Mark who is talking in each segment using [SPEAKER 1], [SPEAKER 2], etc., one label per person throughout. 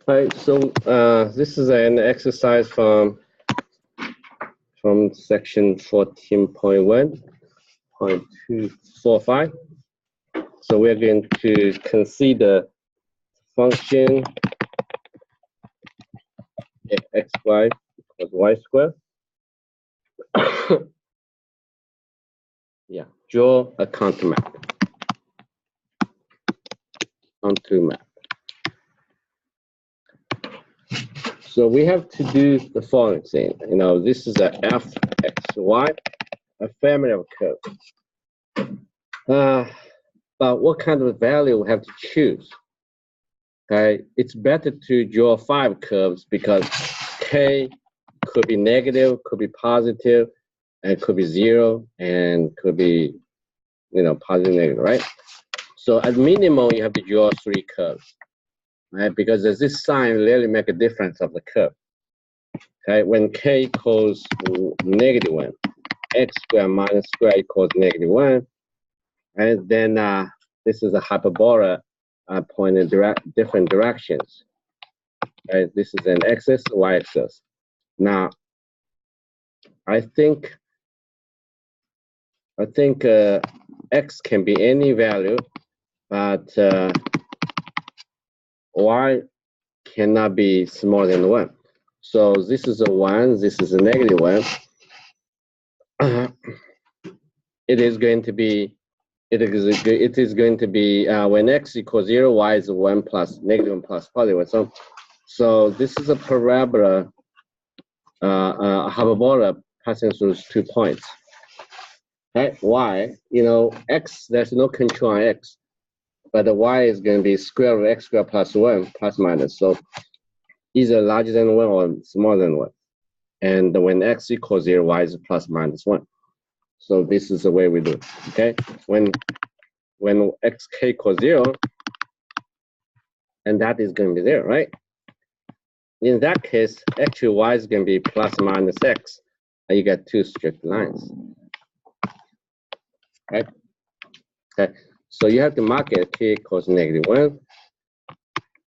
[SPEAKER 1] All right, so this is an exercise from section 14.1.245. So we're going to consider function xy equals y squared. Yeah, draw a contour map. Contour map. So we have to do the following thing. You know, this is a fxy, a family of curves. But what kind of value we have to choose? Okay, it's better to draw 5 curves because k could be negative, could be positive, and could be 0, and could be, you know, positive, negative, right? So at minimum, you have to draw 3 curves, right? Because this sign really make a difference of the curve. Okay, when k equals -1, x squared minus square equals -1, and then this is a hyperbola pointing different directions. Right, this is an axis, y-axis. Now, I think x can be any value, but y cannot be smaller than 1. So this is a 1, this is a -1. It is going to be when x equals 0, y is 1 plus -1 plus +1. So this is a parabola, hyperbola passing through 2 points. Right? Y, you know, x, there's no control on x, but the y is going to be square root x squared plus 1 plus minus. So either larger than 1 or smaller than 1. And when x equals 0, y is plus minus 1. So this is the way we do it. Okay? When xk equals 0, and that is going to be 0, right? In that case, actually y is going to be plus minus x, and you get 2 strict lines. Right? Okay. So you have to mark it k equals -1,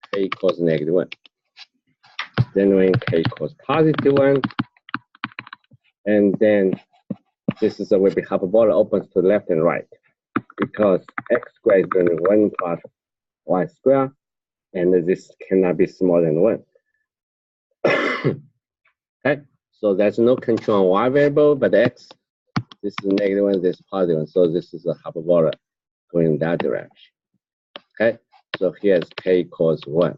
[SPEAKER 1] k equals -1. Then when k equals +1, and then this is the way the hyperbola opens to the left and right, because x squared is going to be 1 plus y squared, and this cannot be smaller than 1. Okay, so there's no control on y variable, but x, this is -1, this is +1, so this is a hyperbola going in that direction. Okay, so here's k equals 1.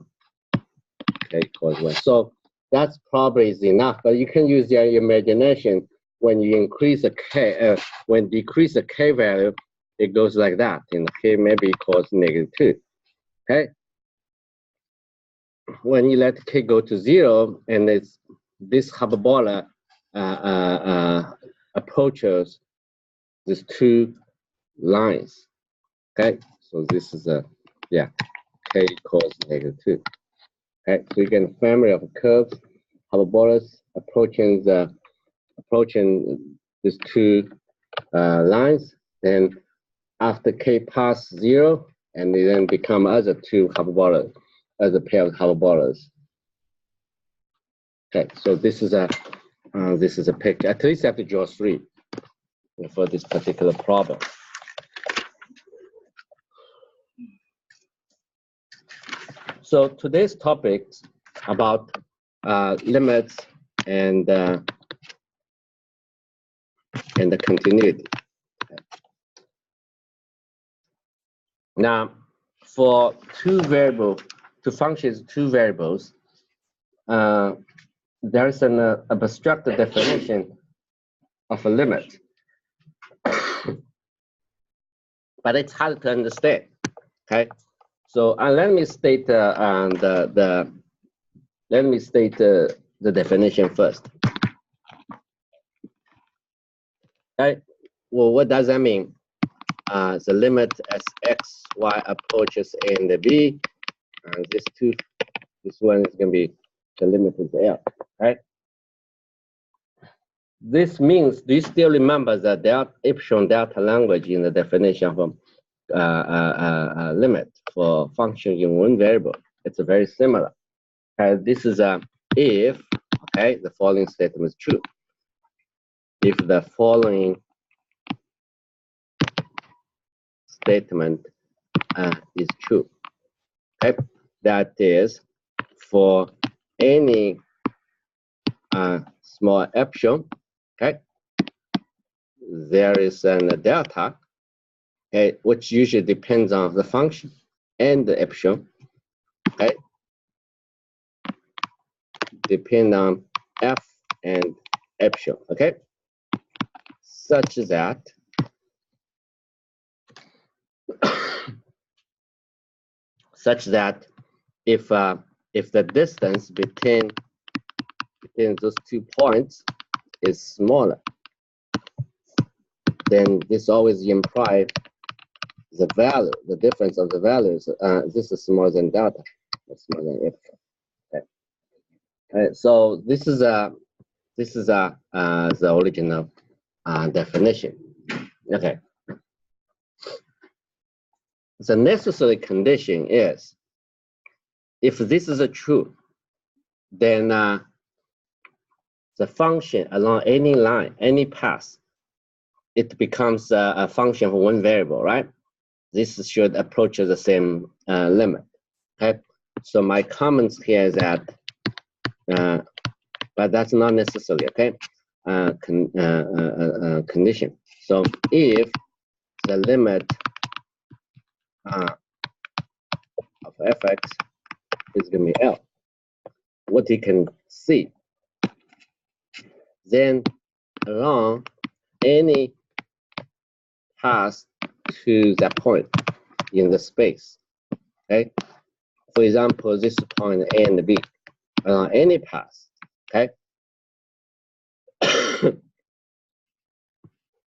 [SPEAKER 1] K equals 1. So that's probably is enough, but you can use your imagination. When you increase the k, when decrease the k value, it goes like that. And k maybe equals -2. Okay. When you let k go to 0, and it's this hyperbola approaches these 2 lines. Okay. So this is a k equals -2. Okay. So you get a family of curves, hyperbolas approaching these 2 lines. Then after k pass 0, and they then become other 2 hyperbolas, other pair of hyperbolas. Okay, so this is a picture. At least you have to draw 3 for this particular problem. So today's topic about limits and the continuity. Now, for 2 variables, to functions 2 variables, there is an obstructed definition of a limit, but it's hard to understand. Okay, so let me state the definition first. Okay, well, what does that mean? The limit as x, y approaches a and b, and this one is going to be the limit is L, right? This means, do you still remember the Epsilon delta language in the definition of limit for function in one variable? It's very similar. This is a if, okay, the following statement is true. If the following statement is true, okay, that is for any small epsilon, okay, there is a delta, okay, which usually depends on the function and the epsilon, okay, depend on f and epsilon, okay, such that if the distance between those 2 points is smaller, then this always implies the value, the difference of the values. This is smaller than delta, smaller than epsilon. Okay. So this is the original definition. Okay. The necessary condition is if this is true, then the function along any line, any path, it becomes a function of one variable, right? This should approach the same limit. Okay. So my comments here is that, but that's not necessarily okay. Condition. So if the limit of fx is going to be L, what you can see, then along any path to that point in the space, okay? For example, this point A and B, along any path, okay?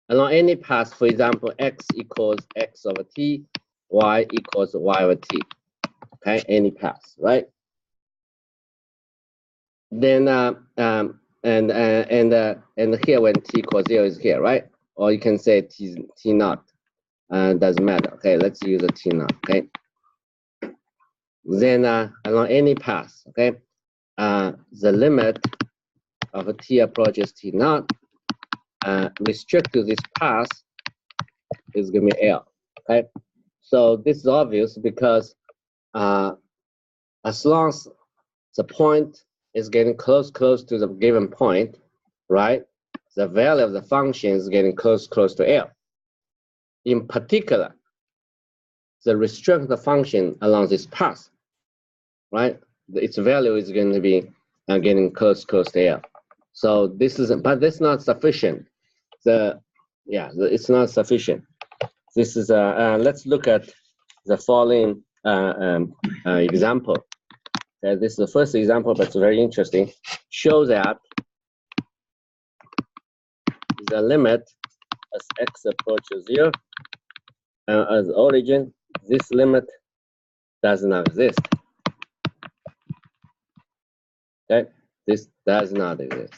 [SPEAKER 1] Along any path, for example, x equals x over t, y equals y over t, okay? Any path, right? Then and here when t equals 0 is here, right? Or you can say t naught, doesn't matter. Okay, let's use a t naught. Okay. Then along any path, okay, the limit of t approaches t naught restrict to this path is going to be L. Okay, so this is obvious because as long as the point is getting close to the given point, right? The value of the function is getting close to L. In particular, the restrict the function along this path, right? Its value is going to be getting close to L. So this is, but that's not sufficient. It's not sufficient. This is let's look at the following example. This is the first example, but it's very interesting. Show that the limit as x approaches 0 as origin, this limit does not exist. Okay, this does not exist.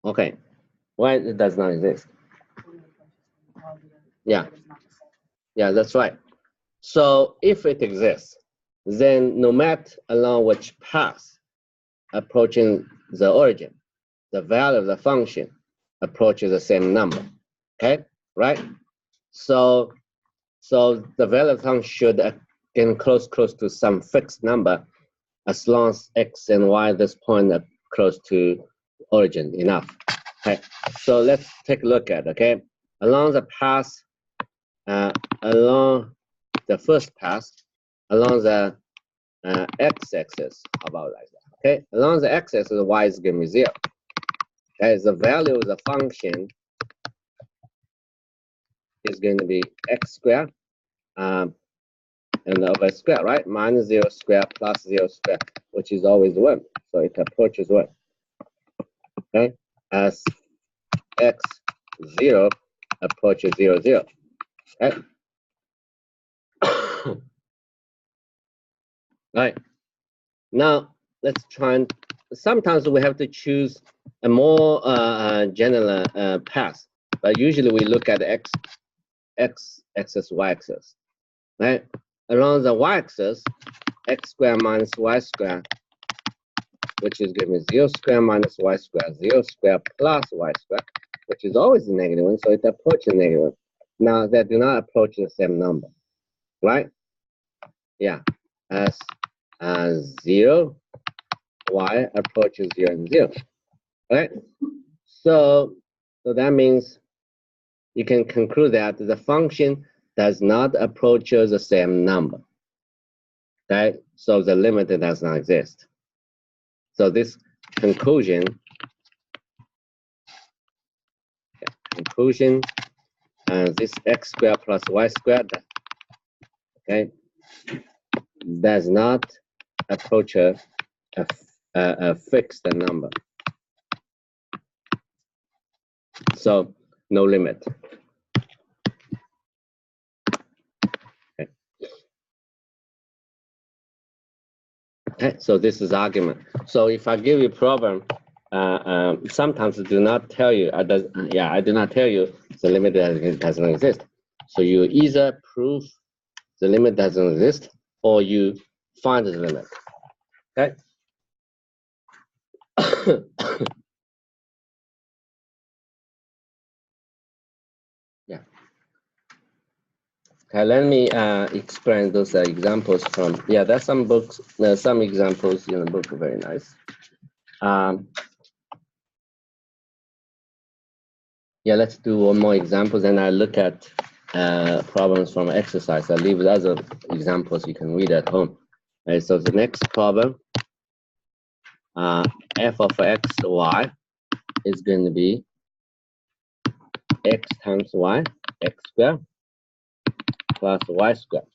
[SPEAKER 1] Okay, why it does not exist? Yeah, that's right. So if it exists, then no matter along which path approaching the origin, the value of the function approaches the same number. Okay, right? So the value of the function should get close to some fixed number as long as x and y at this point are close to origin enough. Okay, so let's take a look at, okay, along the path, along the first path, along the x-axis, how about like that? Okay, along the x-axis, y is going to be 0. Okay, the value of the function is going to be x squared and over square, right? Minus 0 squared plus 0 squared, which is always 1. So it approaches 1. Okay, as x0 approaches 0, 0. Okay. Right. Now let's try and sometimes we have to choose a more general path, but usually we look at x x-axis, y-axis, right? Along the y-axis, x squared minus y squared, which is giving me 0 squared minus y squared, 0 squared plus y squared, which is always a negative one, so it approaches negative. Now, they do not approach the same number, right? Yeah, as 0, y approaches 0 and 0, right? So that means you can conclude that the function does not approach the same number, okay? So the limit does not exist. So this conclusion, this x squared plus y squared, okay, does not approach a fixed number. So no limit. Okay. Okay, so this is argument. So if I give you a problem, sometimes I do not tell you. I do not tell you the limit doesn't exist. So you either prove the limit doesn't exist, or you find the limit. Okay. Yeah. Okay, let me explain those examples from. Yeah, there's some books. Some examples in the book are very nice. Yeah, let's do one more example, then I look at problems from exercise. I'll leave the other examples you can read at home. Right, so the next problem, f of x, y is going to be x times y, x squared plus y squared.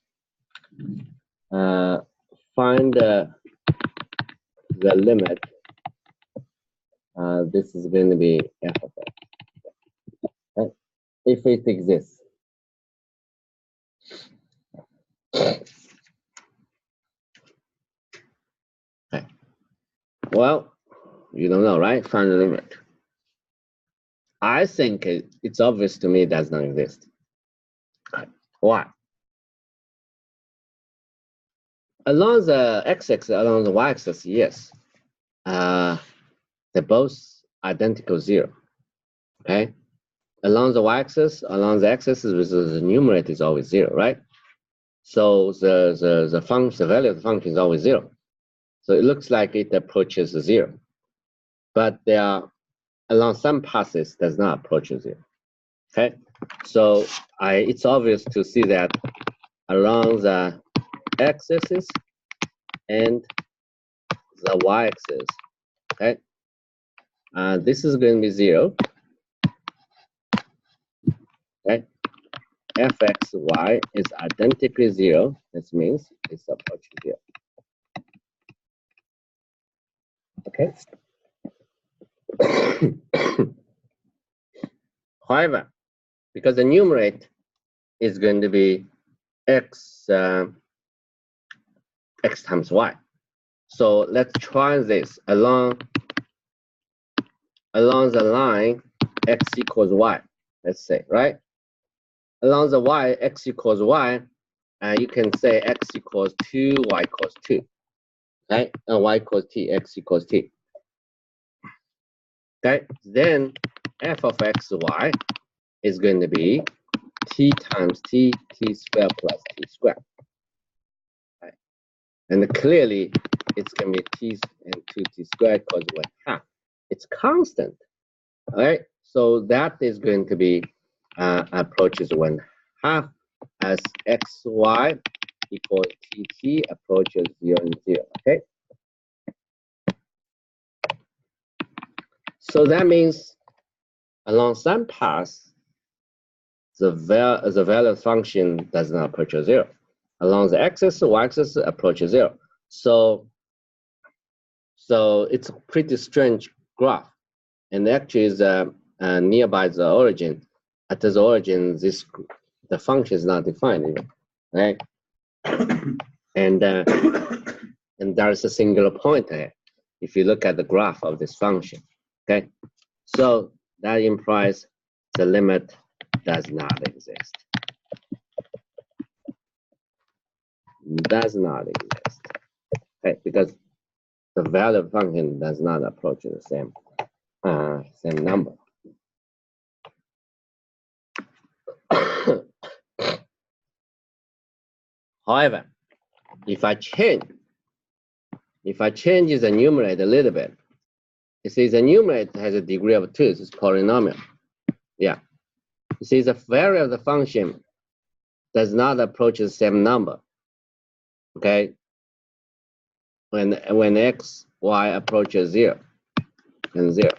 [SPEAKER 1] Find the limit. This is going to be f of x. Right? If it exists. Okay. Well, you don't know, right? Find the limit. I think it's obvious to me it does not exist. Why? Along the x-axis, along the y-axis, yes. They're both identical 0. Okay? Along the y-axis, along the x-axis, the numerator is always 0, right? So the value of the function is always 0. So it looks like it approaches 0. But there are, along some passes, does not approach 0. Okay? So it's obvious to see that along the x-axis and the y-axis, okay? This is going to be 0. Okay? fxy is identically 0. This means it's approaching 0. Okay? However, because the numerator is going to be x times y. So let's try this along the line x equals y, let's say, right? Along the y, x equals y, you can say x equals 2, y equals 2, right? And y equals t, x equals t. Okay, then f of x, y is going to be t times t, t squared plus t squared. Right? And clearly, it's going to be t and 2t squared equals 1/2. It's constant, all right? So that is going to be approaches 1/2 as xy equals tt approaches 0 and 0, okay? So that means along some paths, the value function does not approach 0. Along the axis, the y-axis approaches 0. So it's a pretty strange graph. And actually is nearby the origin. At the origin, the function is not defined even, right? and there is a singular point there if you look at the graph of this function. Okay, so that implies the limit does not exist. does not exist. Okay, because the value of function does not approach the same number. However, if I change the numerator a little bit, you see the numerator has a degree of 2, it's polynomial. Yeah. You see the value of the function does not approach the same number. Okay. When x, y approaches 0 and 0.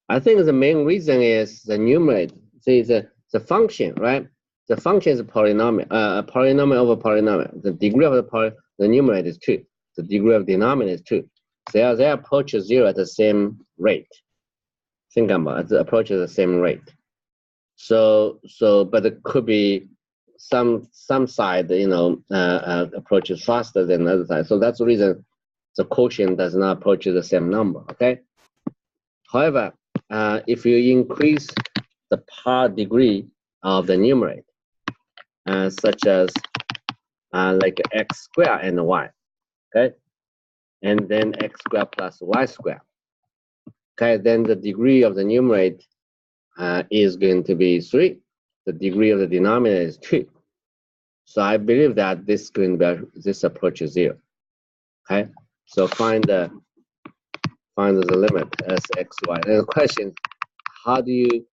[SPEAKER 1] I think the main reason is the numerator. See the function, right? The function is a polynomial, polynomial over polynomial. The degree of the numerator is 2. The degree of the denominator is 2. They approach 0 at the same rate. Think about it, approach at the same rate. So, but it could be some side, approaches faster than the other side. So that's the reason the quotient does not approach the same number. Okay. However, if you increase the power degree of the numerator, such as like x squared and y, okay, and then x squared plus y squared, okay, then the degree of the numerator is going to be 3. The degree of the denominator is 2. So I believe that this approach is 0. Okay, so find the limit as x, y. And the question, how do you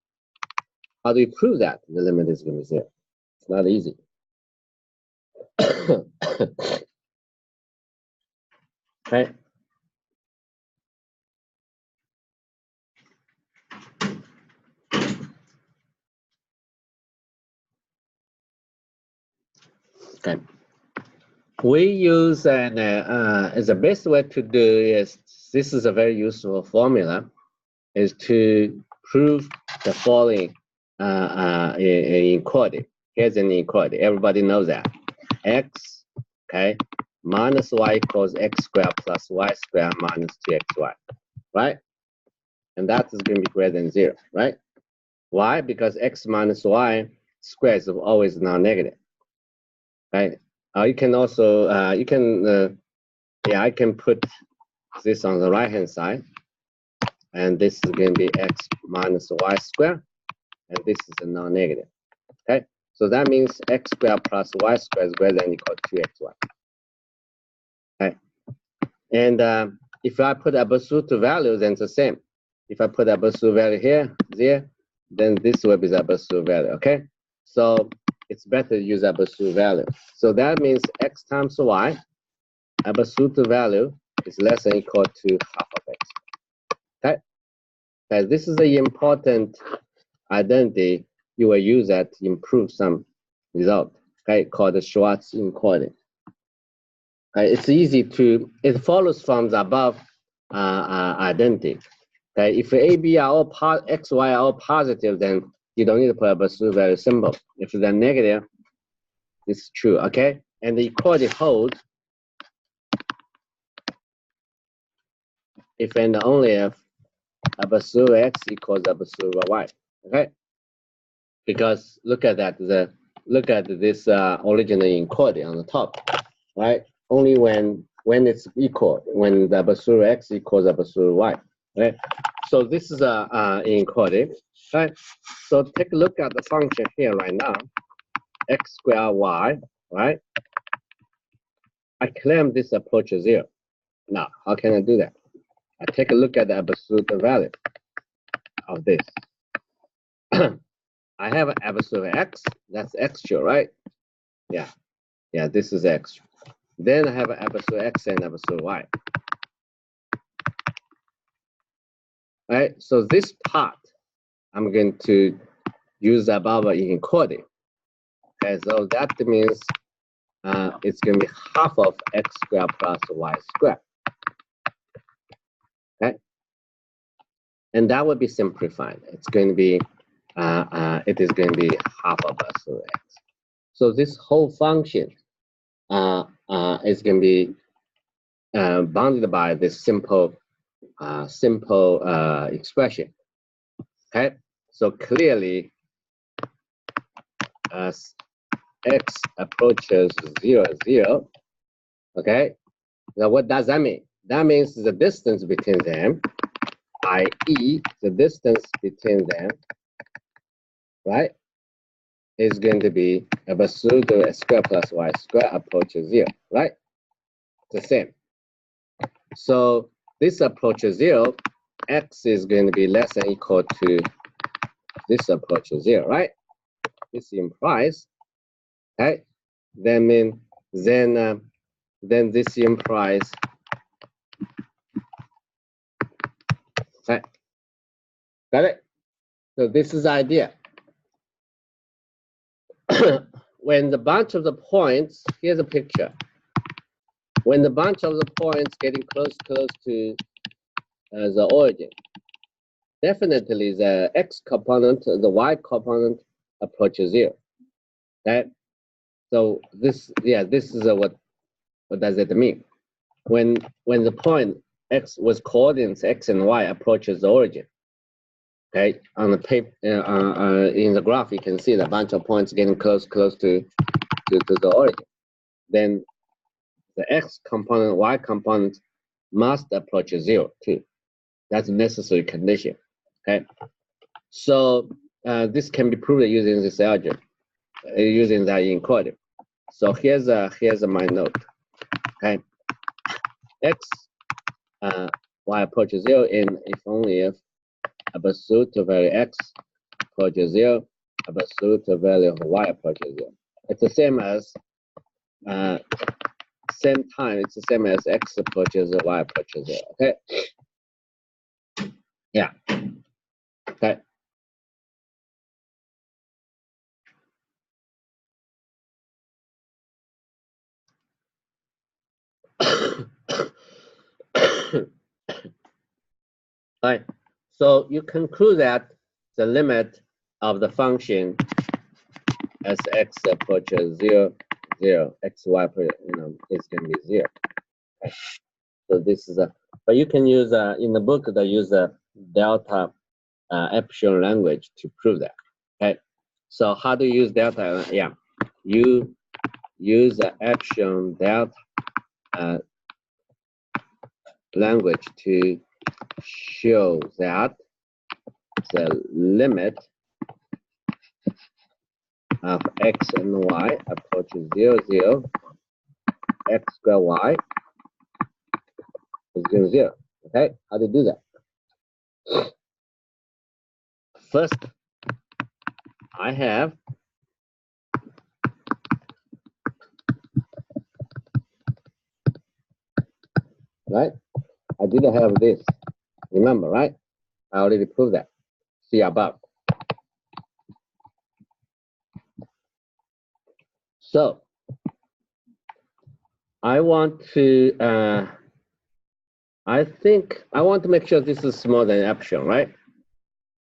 [SPEAKER 1] prove that the limit is going to be 0? It's not easy. Okay. Okay. We use the best way to do is, this is a very useful formula, is to prove the following inequality. Here's an inequality. Everybody knows that. X, okay, minus y equals x squared plus y squared minus 2xy, right? And that is going to be greater than 0, right? Why? Because x minus y squared is always non-negative, right? You can also, I can put this on the right-hand side, and this is going to be x minus y squared, and this is a non-negative, okay? So that means x squared plus y squared is greater than or equal to 2xy, okay? And if I put absolute value, then it's the same. If I put absolute value here, then this will be the absolute value, okay? So it's better to use absolute value. So that means x times y, absolute value is less than or equal to half of x, okay? Okay, this is an important identity you will use that to improve some result, okay, called the Schwarz inequality. Okay, it's easy to, it follows from the above identity. Okay, if A, B are all X, Y are all positive, then you don't need to put absolute value symbol. If they're negative, it's true, okay? And the equality holds if and only if absolute X equals absolute Y, okay? Because look at that, look at this original inequality on the top, right? Only when it's equal, when the absolute X equals absolute Y, right? So this is a inequality, right? So take a look at the function here right now, x squared y, right? I claim this approaches 0. Now, how can I do that? I take a look at the absolute value of this. I have an absolute x, that's extra, right? Yeah, this is extra. Then I have an absolute x and absolute y. Right, so this part, I'm going to use the above inequality. Okay, so that means it's going to be half of x squared plus y squared. Okay, and that would be simplified. It's going to be, it is going to be half of absolute x. So this whole function is going to be bounded by this simple expression. Okay, so clearly as x approaches 0, 0, okay? Now what does that mean? That means the distance between them, i.e. the distance between them, right, is going to be a pseudo x squared plus y squared approaches 0, right? It's the same. So this approaches 0, x is going to be less than or equal to this approaches 0, right? This implies, right? Then this implies, right? Got it? So this is the idea. When the bunch of the points, here's a picture. When the bunch of the points getting close to the origin, definitely the x component, the y component approaches 0. Okay? So this, yeah, this is what does it mean? When the point x with coordinates x and y approaches the origin, okay, on the paper, in the graph, you can see the bunch of points getting close to the origin. Then the x component, y component must approach 0 too. That's a necessary condition. Okay, so this can be proved using this algebra, using that inequality. So here's my note. Okay, x y approaches 0 in if only if absolute value x approaches 0, absolute value of y approaches 0. It's the same as same time. It's the same as x approaches y approaches 0. Okay. Yeah. Okay. Right. So you conclude that the limit of the function as x approaches 0, 0, x, y, is going to be 0. Okay. So this is but you can use, in the book, they use a delta epsilon language to prove that. Okay. So how do you use delta? Yeah. You use the epsilon delta language to show that the limit of x and y approaches 0, 0, x squared y is 0, 0. Okay, how do you do that? First, I have right. I didn't have this. Remember, right? I already proved that. See above. So I want to. I think I want to make sure this is smaller than epsilon, right?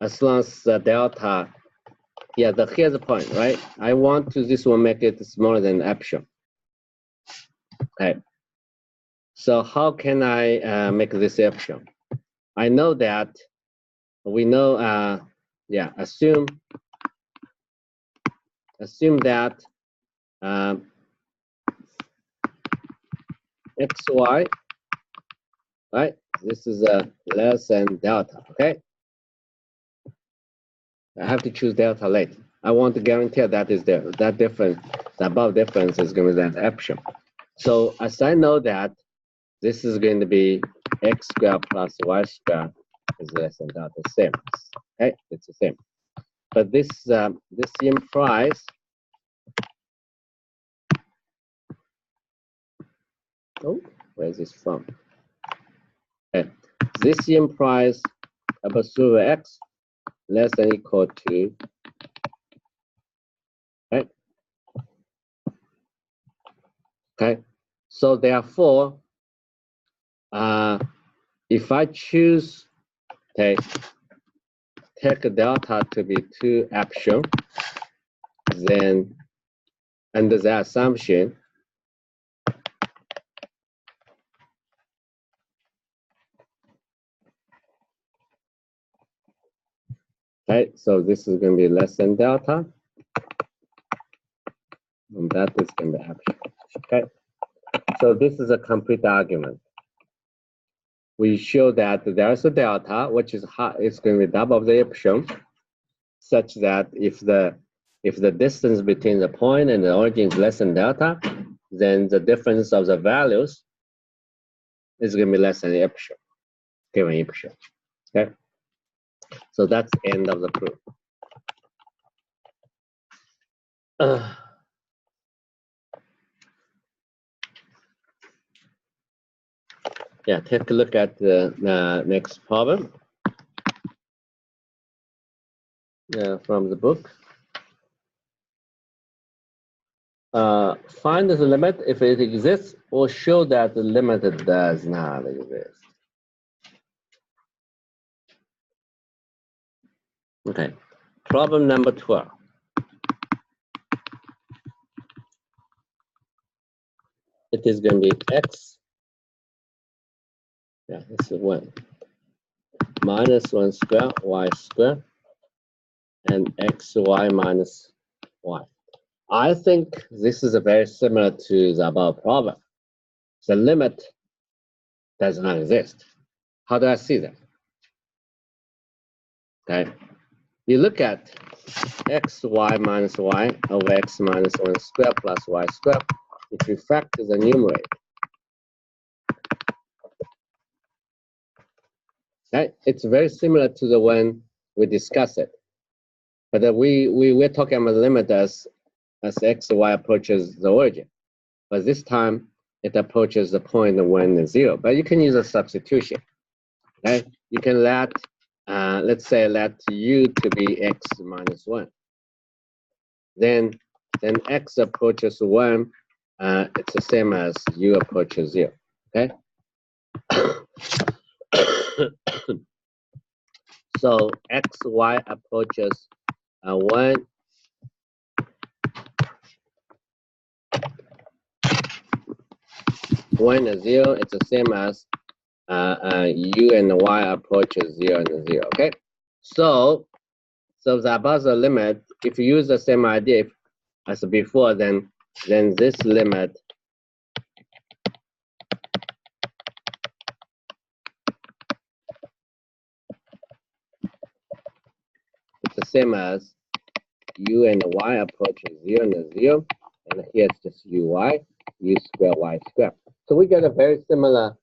[SPEAKER 1] As long as the delta, yeah, here's the point, right? I want to this one make it smaller than epsilon. Okay. So how can I make this epsilon? I know that we know. Yeah, assume that xy, right? This is less than delta. Okay. I have to choose delta later. I want to guarantee that is there. That difference, the above difference is going to be that epsilon. So as I know that this is going to be x squared plus y squared is less than delta, same. Okay, it's the same. But this implies. Oh, where is this from? Okay. This implies absolute x less than or equal to. Right. Okay. So therefore, if I choose, okay, take delta to be 2 epsilon, then under the assumption, right? So this is going to be less than delta. that is going to be epsilon. Okay, so this is a complete argument. We show that there's a delta, which is it's going to be double of the epsilon, such that if the distance between the point and the origin is less than delta, then the difference of the values is going to be less than the epsilon, given epsilon. Okay, so that's the end of the proof. Yeah, take a look at the next problem from the book. Find the limit if it exists, or show that the limit does not exist. Okay, problem number 12. It is going to be x, yeah, this is 1, minus 1 square, y square, and xy minus y. I think this is very similar to the above problem. The limit does not exist. How do I see that? Okay, you look at xy minus y over x minus 1 square plus y square. If you factor the numerator, okay, it's very similar to the one we discussed it. But we're talking about the limit as x, y approaches the origin. But this time, it approaches the point of 1 and 0. But you can use a substitution. Okay? You can let, let's say, let u to be x minus 1. Then x approaches 1. It's the same as u approaches 0. Okay? So xy approaches 1. One and 0, it's the same as u and y approaches 0 and 0. Okay, so the above the limit, if you use the same idea as before, then this limit it's the same as u and y approaches 0 and 0, and here it's just uy, u square y square. So we get a very similar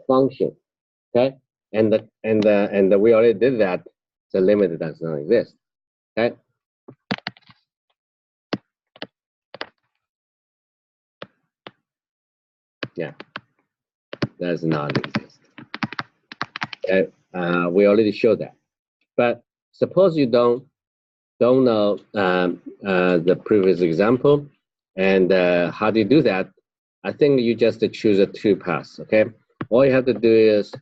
[SPEAKER 1] function, okay? And we already did that. The limit does not exist, okay? Yeah, does not exist. Okay, we already showed that. But suppose you don't know the previous example, and how do you do that? I think you just choose a 2 paths, okay? All you have to do is,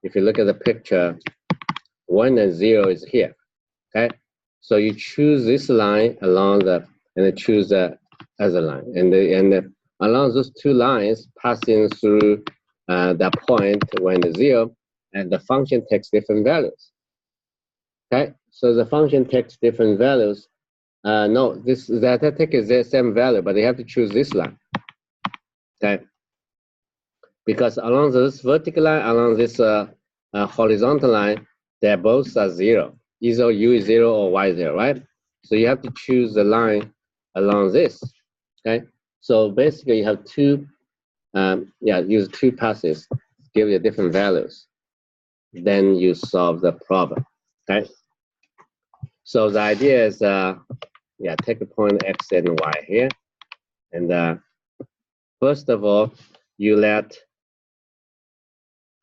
[SPEAKER 1] if you look at the picture, 1 and 0 is here, okay? So you choose this line along and then choose the other line. And along those 2 lines, passing through that point when the 0, and the function takes different values, okay? So the function takes different values. No, that takes the same value, but you have to choose this line. Okay, because along this vertical line, along this horizontal line, they both are 0. Either u is 0 or y is 0, right? So you have to choose the line along this. Okay, so basically you have use 2 passes, give you different values. Then you solve the problem. Okay, so the idea is, take a point x and y here, and first of all, you let,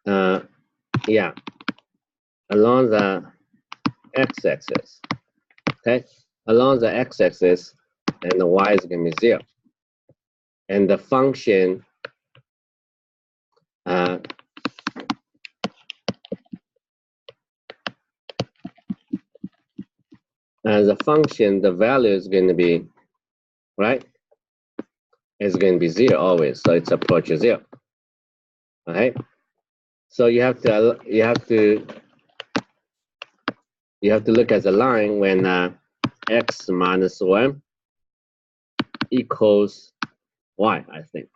[SPEAKER 1] along the x-axis, okay? Along the x-axis, and the y is going to be 0. And the function, the value is going to be, right? It's going to be 0 always, so it's approaches 0. All right. So you have to look at the line when x minus 1 equals y, I think.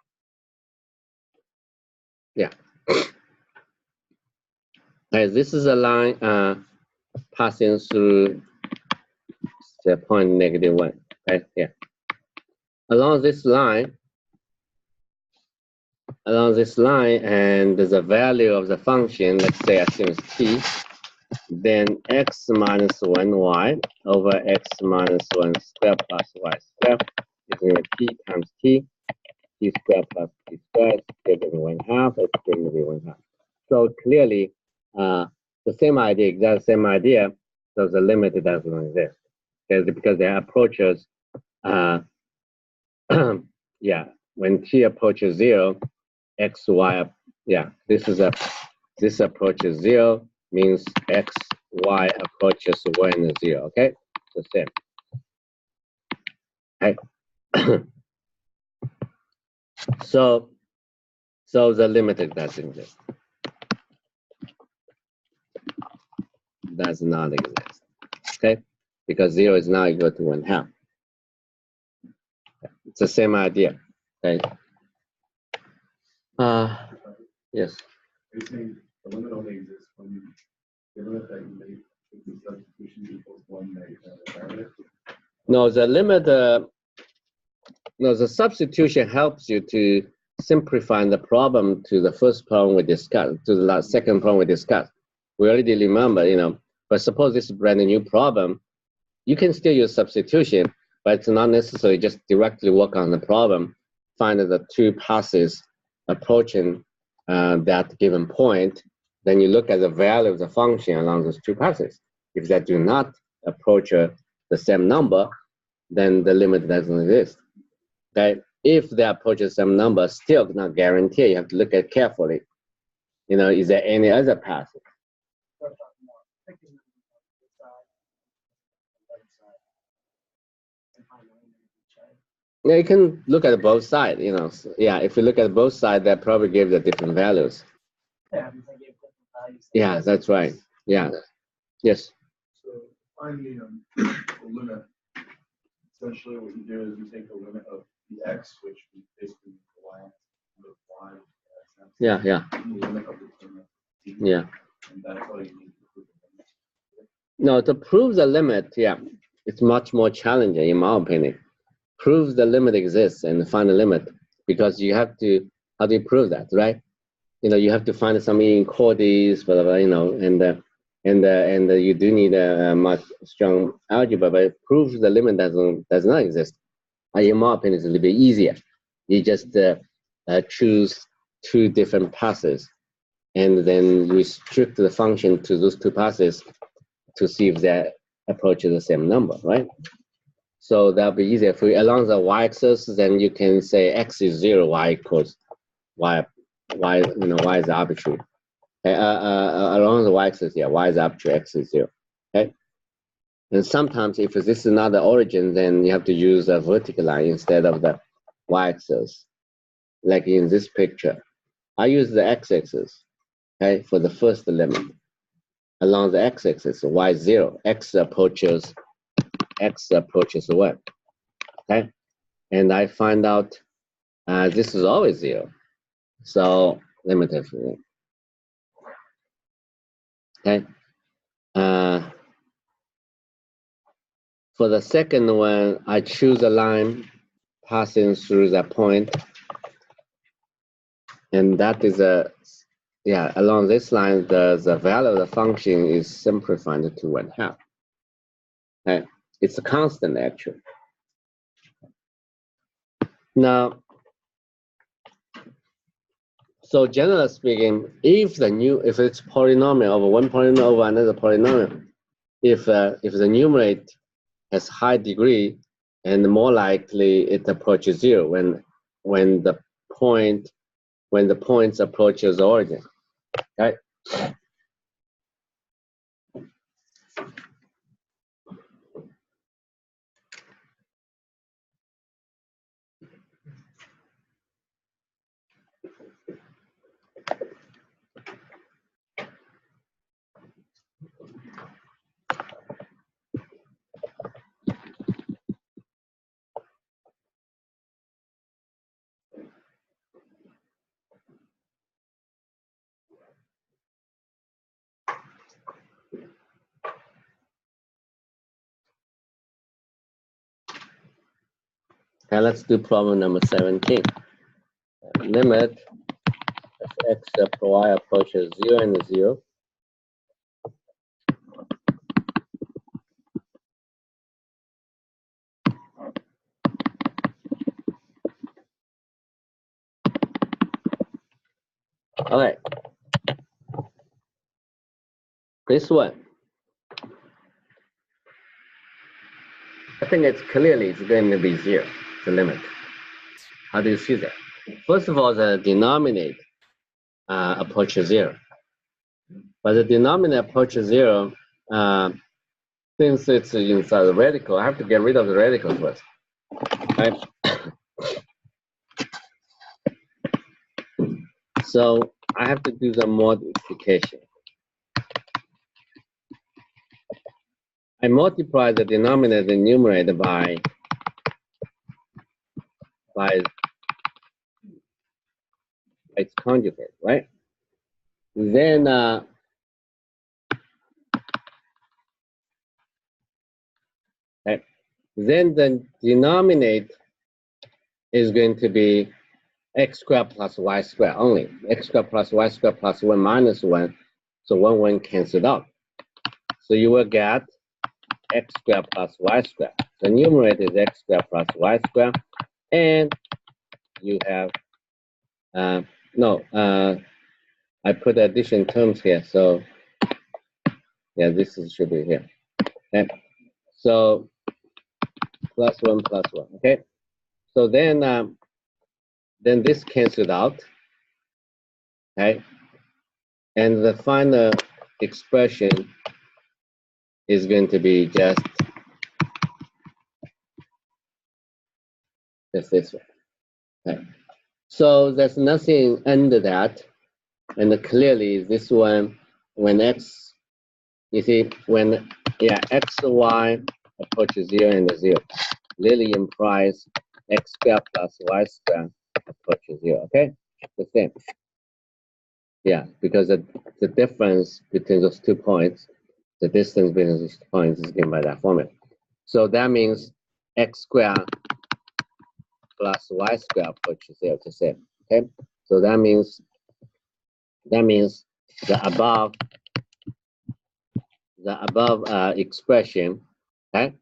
[SPEAKER 1] Yeah. And this is a line passing through the point -1. Okay, yeah. Along this line, and the value of the function, let's say assume t, then x minus 1y over x minus 1 square plus y square is going to be t times t square plus t square is going to be 1/2, it's going to be 1/2. So clearly, the same idea, exact same idea, so the limit doesn't exist. Because the approaches, yeah, when t approaches 0, x, y, yeah, this approaches 0 means x, y approaches 1 and 0, okay? The same. Okay. So the limit doesn't exist. Does not exist, okay? Because 0 is now equal to 1/2. It's the same idea, okay? Yes.
[SPEAKER 2] You're saying the limit only exists when the limit that you make with the substitution equals 1 that you have a
[SPEAKER 1] No, the limit, no, the substitution helps you to simplify the problem to the first problem we discussed, to the second problem we discussed. We already remember, you know, but suppose this is a brand new problem, you can still use substitution, but it's not necessarily just directly work on the problem, find the two passes approaching that given point, then you look at the value of the function along those two passes. If they do not approach the same number, then the limit doesn't exist. Okay? If they approach the same number, still not guarantee. You have to look at carefully. You know, is there any other path? Yeah, you can look at both sides, you know. So, yeah, if you look at both sides, that probably gives the different values. Yeah, that's right. Yeah. Yes.
[SPEAKER 2] So finally, the limit, essentially what you do is you take the limit of the x, which is basically the y, with y.
[SPEAKER 1] Yeah, yeah.
[SPEAKER 2] And the limit of the limit.
[SPEAKER 1] Yeah.
[SPEAKER 2] And that's all you need to prove the limit.
[SPEAKER 1] No, to prove the limit, yeah, it's much more challenging in my opinion. Prove the limit exists and find the limit, because you have to, how do you prove that, right? You know, you have to find some inequalities, blah, blah, blah, you know, and you do need a much strong algebra, but it proves the limit does not exist. In my opinion, it's a little bit easier. You just choose two different passes and then restrict the function to those two passes to see if they approach the same number, right? So that'll be easier for you. Along the y-axis, then you can say x is 0, y equals y, you know, y is arbitrary. Along the y-axis, yeah, y is arbitrary, x is 0. Okay. And sometimes, if this is not the origin, then you have to use a vertical line instead of the y-axis. Like in this picture, I use the x-axis, okay, for the first limit. Along the x-axis, y 0, x approaches 1, okay? And I find out this is always 0, so limit of 1, okay? For the second one, I choose a line passing through that point, and that is yeah, along this line, the value of the function is simplified to 1/2. Okay? It's a constant, actually. Now, so generally speaking, if it's polynomial over one polynomial over another polynomial, if the numerator has high degree, and more likely it approaches 0 when the points approaches the origin, right? Okay, let's do problem number 17. Limit as x sub y approaches 0 and 0. All right. This one, I think it's clearly it's going to be 0, the limit. How do you see that? First of all, the denominator approaches 0. But the denominator approaches 0, since it's inside the radical, I have to get rid of the radical first. Right? So I have to do some modification. I multiply the denominator and numerator by its conjugate, right? Then right, then the denominator is going to be x squared plus y squared only. X squared plus y squared plus 1 minus 1. So 1 cancelled out. So you will get x squared plus y squared. The numerator is x squared plus y squared. And you have, I put addition terms here. So yeah, should be here. Okay. So plus 1 plus 1. Okay. So then this canceled out. Okay. And the final expression is going to be just this one. Okay. So there's nothing under that. And clearly this one, when x, you see, when, x, y approaches 0 and 0, clearly implies x squared plus y squared approaches 0, okay? The same. Yeah, because the difference between those 2 points, the distance between those 2 points is given by that formula. So that means x squared plus y squared approaches 0, the same, okay? So that means the above expression, okay,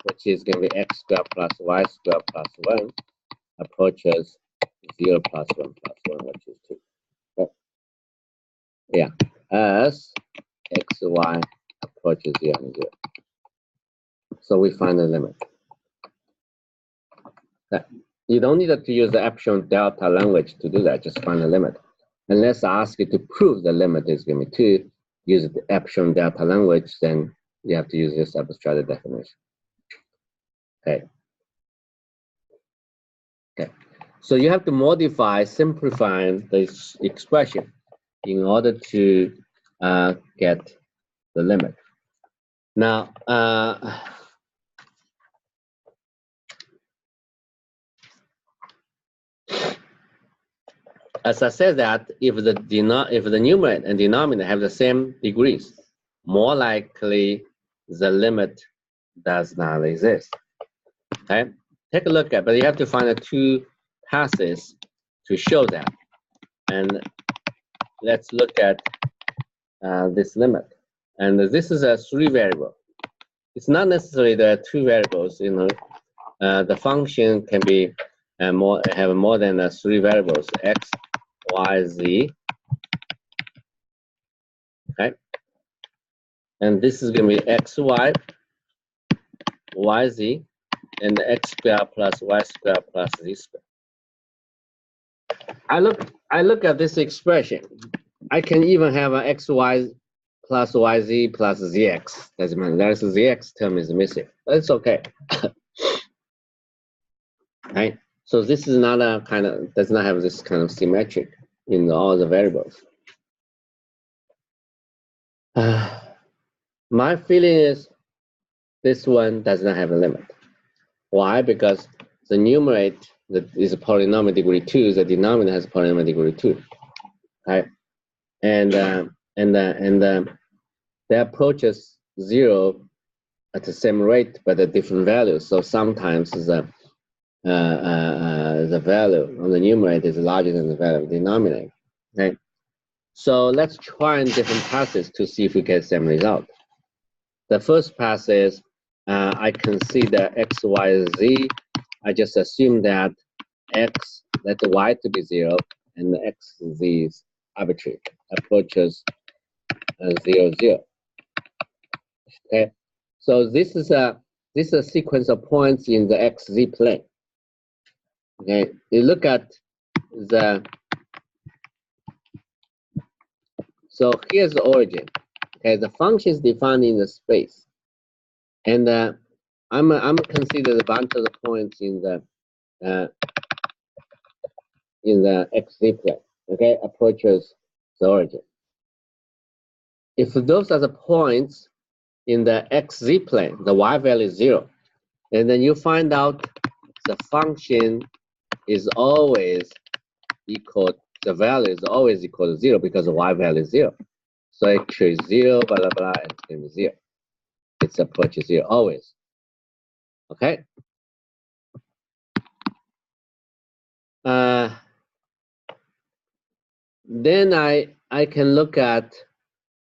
[SPEAKER 1] which is going to be x squared plus y squared plus 1 approaches 0 plus 1 plus 1, which is 2. Okay. Yeah, as x, y approaches 0 and 0. So we find the limit. Okay. You don't need to use the epsilon delta language to do that, just find the limit. Unless I ask you to prove the limit is going to be 2, use the epsilon delta language, then you have to use this abstracted definition. Okay. Okay. So you have to modify, simplify this expression in order to get the limit. Now, as I said that if the numerator and denominator have the same degrees, more likely the limit does not exist. Okay, take a look at, but you have to find the 2 passes to show that. And let's look at this limit. And this is a 3 variable. It's not necessarily there are 2 variables. You know, the function can be have more than 3 variables: x, y, z. Okay, and this is going to be x, y, y, z, and x squared plus y squared plus z squared. I look at this expression. I can even have an xy plus yz plus zx. Doesn't matter. There's a zx term is missing. That's okay. Right. So this is not a does not have this kind of symmetric in all the variables. My feeling is this one does not have a limit. Why? Because the numerator that is a polynomial degree 2, the denominator has a polynomial degree 2. Right? And they approaches 0 at the same rate but at different values. So sometimes the the value on the numerator is larger than the value of the denominator. Okay, so let's try in different passes to see if we get the same result. The first pass is I consider x, y, z. I just assume that x, let the y to be 0, and the x, z is arbitrary, approaches 0, 0. Okay, so this is a sequence of points in the xz plane. Okay, you look at the, so here's the origin. Okay, the function is defined in the space, and I'm consider a bunch of the points in the xz plane. Okay, approaches the origin. If those are the points in the xz plane, the y value is 0, and then you find out the function is always equal, the value is always equal to 0 because the y value is 0. So it is 0, blah, blah, blah, and it's going to be 0. It's approaches 0 always. Okay? Then I can look at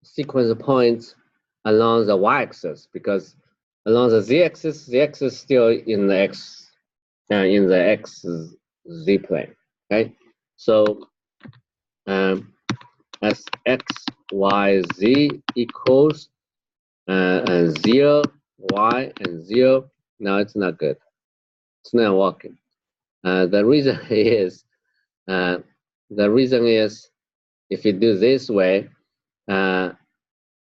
[SPEAKER 1] sequence of points along the y-axis, because along the z-axis is still in the xz plane. Okay? So as x, y, z equals 0, y, and 0. No, it's not good. It's not working. The reason is if you do this way, the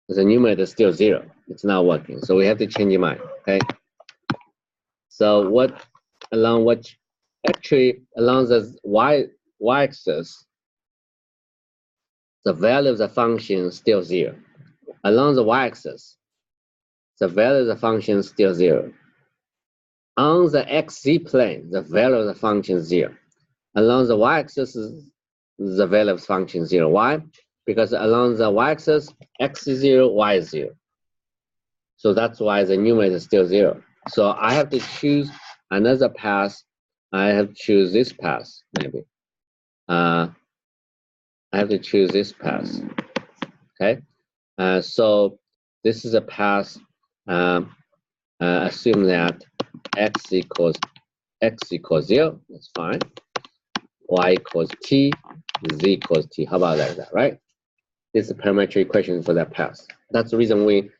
[SPEAKER 1] numerator is still 0. It's not working. So we have to change your mind. Okay. So actually along the y-axis, the value of the function is still 0. Along the y-axis, the value of the function is still 0. On the xz plane, the value of the function is 0. Along the y-axis, the value of the function is 0. Why? Because along the y-axis, x is 0, y is 0. So that's why the numerator is still 0. So I have to choose another path. I have to choose this path, maybe. I have to choose this path. Okay? So this is a path. Assume that x equals 0. That's fine. Y equals t, z equals t. How about that, right? This is a parametric equation for that path. That's the reason we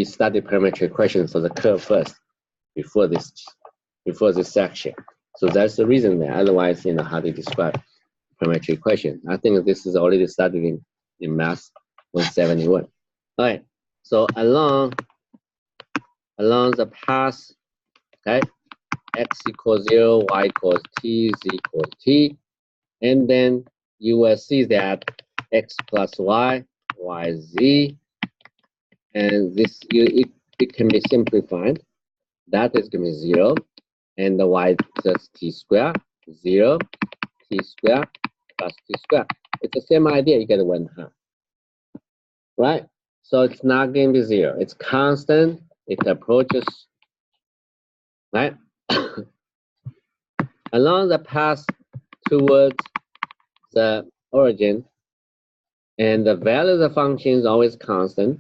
[SPEAKER 1] studied parametric equation for the curve first before this section. So that's the reason there. Otherwise, how to describe parametric equation. I think this is already studied in Math 171. All right. So along the path, okay, x equals 0, y equals t, z equals t, and then you will see that x plus y, y, z, and this it can be simplified. That is going to be 0, and the y plus t squared, 0, t squared plus t squared. It's the same idea. You get 1/2, right? So it's not going to be 0. It's constant. It approaches, right? Along the path towards the origin, and the value of the function is always constant,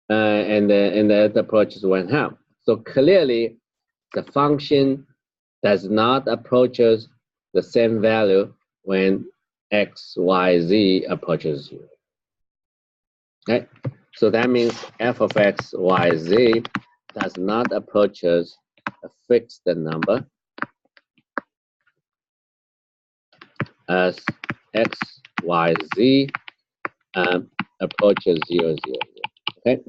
[SPEAKER 1] and the approach is 1/2. So clearly, the function does not approaches the same value when x, y, z approaches 0. Okay, so that means f of x, y, z does not approaches a fixed number as x, y, z approaches 0, 0, 0. Okay.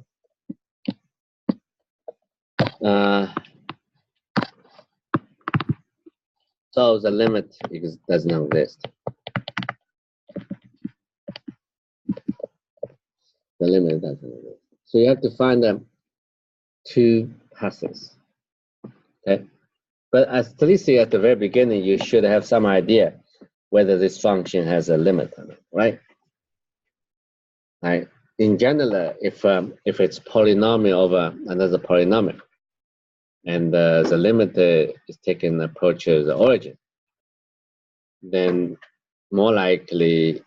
[SPEAKER 1] So the limit does not exist. The limit doesn't exist. So you have to find two passes. Okay. But at least at the very beginning, you should have some idea whether this function has a limit on it, right? Right. In general, if it's polynomial over another polynomial, and the limit is taking approaches the origin, then more likely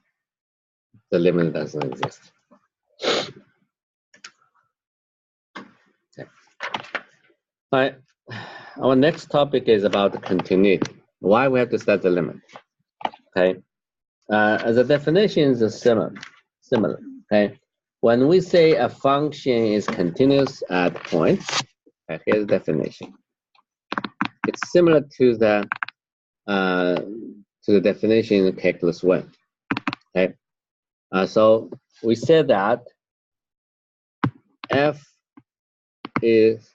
[SPEAKER 1] the limit doesn't exist. Okay. All right. Our next topic is about the continuity. Why we have to set the limit? Okay. As a definition is similar. Okay. When we say a function is continuous at points, okay, here's the definition. It's similar to the definition in calculus 1. Okay. So we said that f is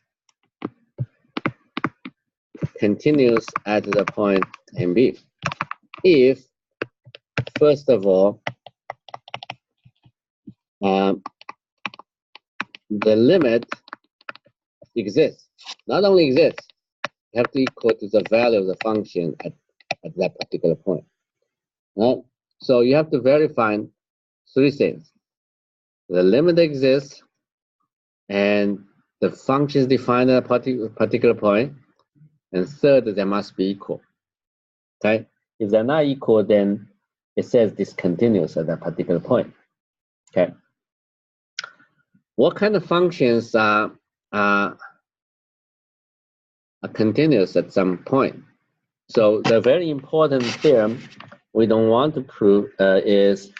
[SPEAKER 1] continuous at the point MB if, first of all, the limit exists. Not only exists, you have to equal to the value of the function at that particular point. Right? So you have to verify 3 things. The limit exists, and the function is defined at a particular point, and third, they must be equal. Okay? If they're not equal, then it says discontinuous at that particular point. Okay? What kind of functions are continuous at some point? So the very important theorem we don't want to prove is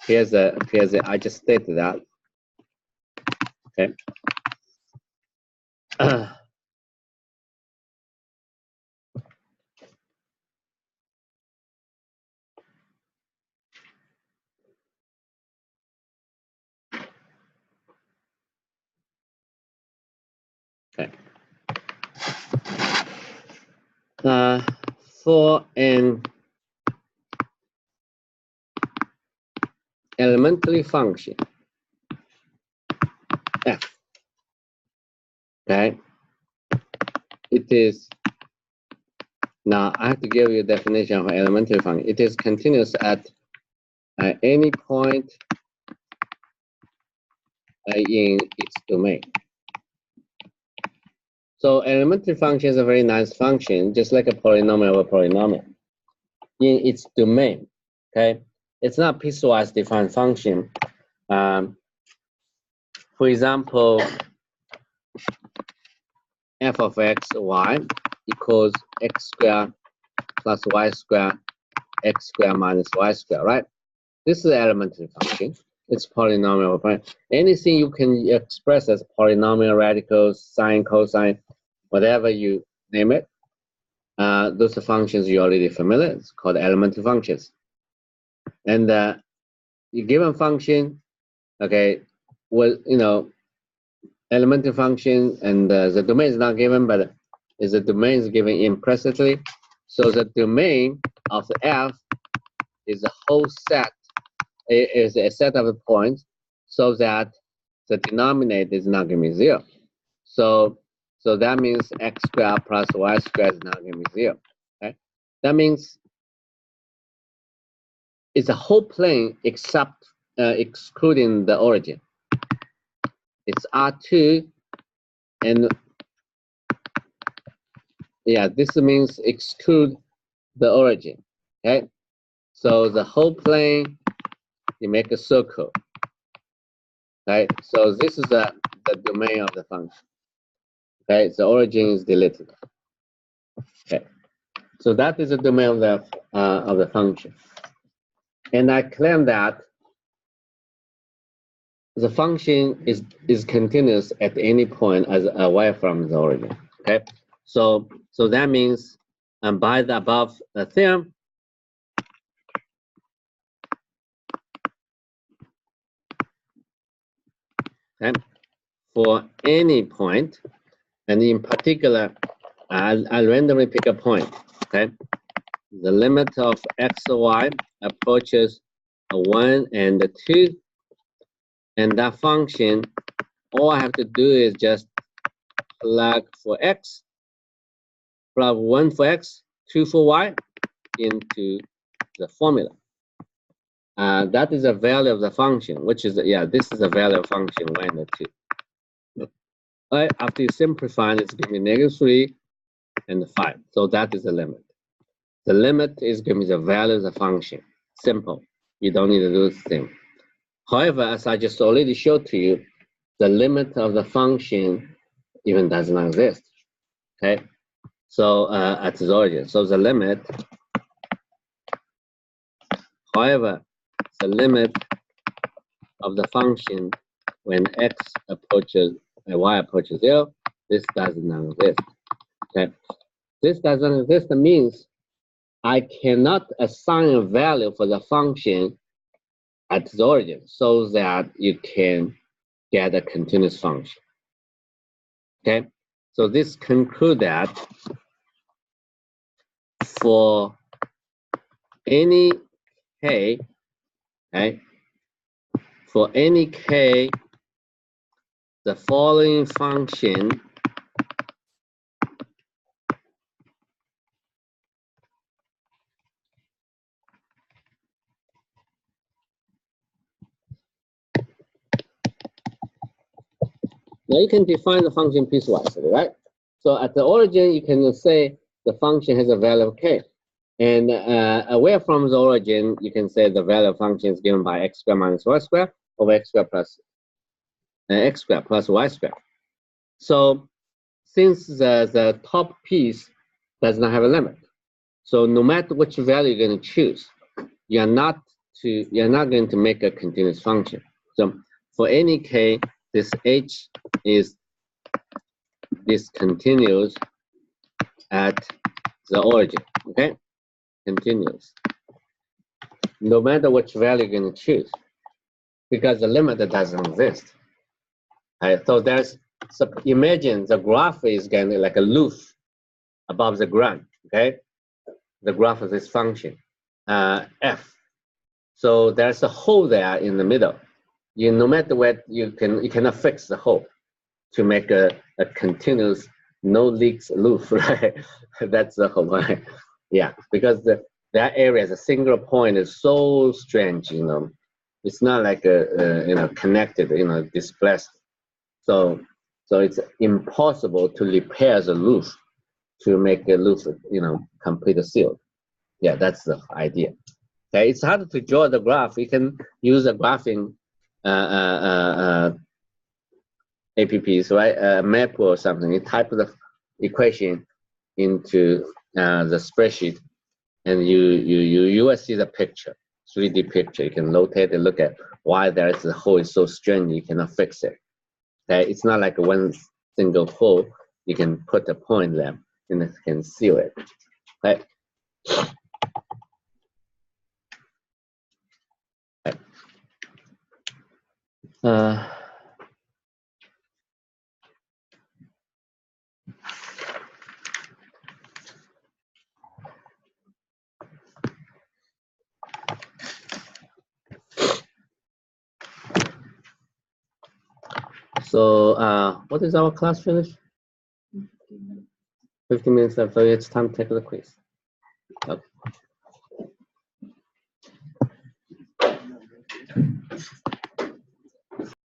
[SPEAKER 1] here's a I just stated that. Okay. Okay. For an elementary function f, okay, it is, now I have to give you a definition of elementary function. It is continuous at any point in its domain. So elementary function is a very nice function, just like a polynomial or polynomial in its domain. Okay, it's not piecewise defined function. For example, f of x, y equals x squared plus y squared, x squared minus y squared, right? This is an elementary function. It's polynomial. Anything you can express as polynomial, radicals, sine, cosine, whatever you name it, those are functions you're already familiar. It's called elementary functions. And the given function, okay, well, you know, elementary function, and the domain is not given, but the domain is given implicitly. So the domain of the f is a whole set, is a set of points, so that the denominator is not going to be 0. So that means x squared plus y squared is not going to be 0. Okay? That means it's a whole plane except excluding the origin. It's R2, and yeah, this means exclude the origin. Okay, so the whole plane, you make a circle. Right, so this is the domain of the function. Okay, the origin is deleted. Okay, so that is the domain of the function, and I claim that the function is continuous at any point as away from the origin. Okay, so that means by the above theorem, okay, for any point, and in particular, I'll randomly pick a point. Okay, the limit of x or y approaches 1 and 2, and that function, all I have to do is just plug for x, plug 1 for x, 2 for y into the formula. That is a value of the function, which is, yeah, this is a value of function 1 and 2. Right? After you simplify, it's going to be -3 and 5. So that is the limit. The limit is going to be the value of the function. Simple. You don't need to do this thing. However, as I just already showed to you, the limit of the function even does not exist. Okay? So at the origin. So the limit, however, the limit of the function when x approaches and y approaches 0, this does not exist. Okay? This doesn't exist means I cannot assign a value for the function at the origin so that you can get a continuous function. Okay? So this concludes that for any k, okay, for any k, the following function now you can define the function piecewise, right? So at the origin, you can say the function has a value of k. And away from the origin, you can say the value of function is given by x squared minus y squared over x squared plus y squared. So since the top piece does not have a limit, so no matter which value you're going to choose, you're not going to make a continuous function. So for any k, this h is discontinuous at the origin. Okay, continuous. No matter which value you're going to choose, because the limit doesn't exist. Right? So imagine the graph is going to like a roof above the ground. Okay, the graph of this function f. So there's a hole there in the middle. No matter what, you cannot fix the hole to make a continuous no leaks roof, right? That's the whole point. Yeah, because that area, the single point, is so strange. It's not like connected, displaced. So it's impossible to repair the roof to make the roof, completely sealed. Yeah, that's the idea. Okay, it's hard to draw the graph. You can use a graphing apps, right? Map or something. You type the equation into the spreadsheet, and you will see the picture, 3D picture. You can rotate and look at why the hole is so strange. You cannot fix it. Okay, it's not like one single hole. You can put a point there and it can seal it. Okay. So what is our class finish? 15 minutes left, so it's time to take the quiz. Okay.